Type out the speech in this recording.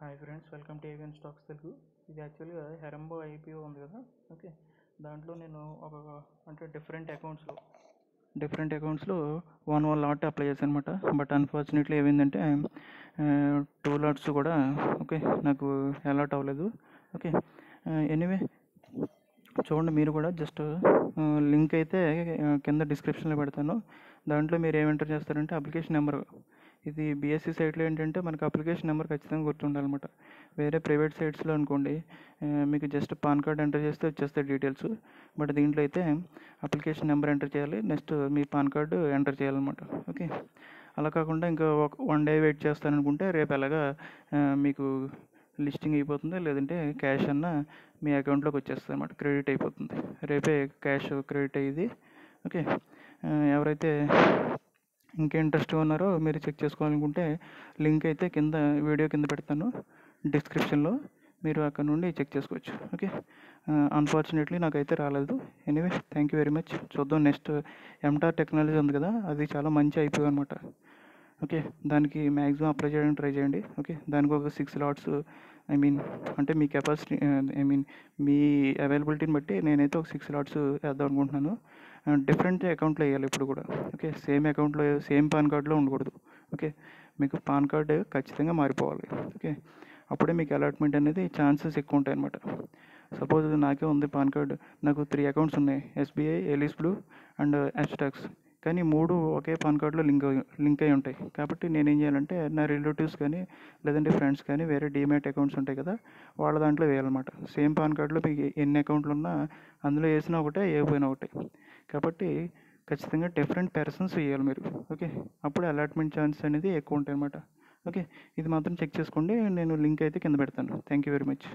Hi friends, welcome to avian stocks Telugu. ఇది యాక్చువల్గా హెరంబో IPO ఉంది కదా. ఓకే, దాంట్లో నేను అంటే డిఫరెంట్ అకౌంట్స్లో వన్ లాట్ అప్లై చేశాను అనమాట. బట్ అన్ఫార్చునేట్లీ ఏమైందంటే 2 లాట్స్ కూడా ఓకే నాకు అలాట్ అవ్వలేదు. ఓకే, ఎనీవే చూడండి, మీరు కూడా జస్ట్ లింక్ అయితే కింద డిస్క్రిప్షన్లో పెడతాను. దాంట్లో మీరు ఏం ఎంటర్ చేస్తారంటే అప్లికేషన్ నెంబర్. ఇది బీఎస్సీ సైట్లో ఏంటంటే మనకు అప్లికేషన్ నెంబర్ ఖచ్చితంగా గుర్తుండాలన్నమాట. వేరే ప్రైవేట్ సైట్స్లో అనుకోండి మీకు జస్ట్ పాన్ కార్డ్ ఎంటర్ చేస్తే వచ్చేస్తాయి డీటెయిల్స్. బట్ దీంట్లో అయితే అప్లికేషన్ నెంబర్ ఎంటర్ చేయాలి, నెక్స్ట్ మీ పాన్ కార్డు ఎంటర్ చేయాలన్నమాట. ఓకే, అలా కాకుండా ఇంకా 1 డే వెయిట్ చేస్తాననుకుంటే రేపు ఎలాగా మీకు లిస్టింగ్ అయిపోతుంది, లేదంటే క్యాష్ అన్న మీ అకౌంట్లోకి వచ్చేస్తుంది అనమాట, క్రెడిట్ అయిపోతుంది. రేపే క్యాష్ క్రెడిట్ అయ్యేది. ఓకే, ఎవరైతే ఇంకా ఇంట్రెస్ట్గా ఉన్నారో మీరు చెక్ చేసుకోవాలనుకుంటే లింక్ అయితే వీడియో కింద పెడతాను డిస్క్రిప్షన్లో, మీరు అక్కడ నుండి చెక్ చేసుకోవచ్చు. ఓకే, అన్ఫార్చునేట్లీ నాకైతే రాలేదు. Anyway thank you very much. చూద్దాం, నెక్స్ట్ ఎంటార్ టెక్నాలజీ ఉంది కదా, అది చాలా మంచి అయిపోయి అనమాట. ఓకే, దానికి మ్యాక్సిమం అప్లై చేయడానికి ట్రై చేయండి. ఓకే, దానికి ఒక 6 లాట్స్ అంటే మీ కెపాసిటీ మీ అవైలబిలిటీని బట్టి నేనైతే ఒక 6 లాట్స్ వేద్దాం అనుకుంటున్నాను. డిఫరెంట్ అకౌంట్లో వేయాలి ఇప్పుడు కూడా. ఓకే, సేమ్ అకౌంట్లో సేమ్ పాన్ కార్డులో ఉండకూడదు. ఓకే, మీకు పాన్ కార్డు ఖచ్చితంగా మారిపోవాలి. ఓకే, అప్పుడే మీకు అలాట్మెంట్ అనేది ఛాన్సెస్ ఎక్కువ ఉంటాయి అన్నమాట. సపోజ్ నాకే ఉంది పాన్ కార్డు, నాకు 3 అకౌంట్స్ ఉన్నాయి, SBI, Ellis blue and hashtags. కానీ 3 ఒకే పాన్ కార్డులో లింక్ అయి ఉంటాయి. కాబట్టి నేనేం చేయాలంటే నా రిలేటివ్స్ కానీ లేదంటే ఫ్రెండ్స్ కానీ వేరే డీమ్యాట్ అకౌంట్స్ ఉంటాయి కదా, వాళ్ళ దాంట్లో వేయాలన్నమాట. సేమ్ పాన్ కార్డులో మీకు ఎన్ని అకౌంట్లు ఉన్నా అందులో వేసినా ఒకటే, వేయకపోయినా ఒకటే. కాబట్టి ఖచ్చితంగా డిఫరెంట్ పర్సన్స్ వేయాలి మీరు. ఓకే, అప్పుడు అలాట్మెంట్ ఛాన్స్ అనేది ఎక్కువ ఉంటాయి అన్నమాట. ఓకే, ఇది మాత్రం చెక్ చేసుకోండి. నేను లింక్ అయితే కింద పెడతాను. Thank you very much.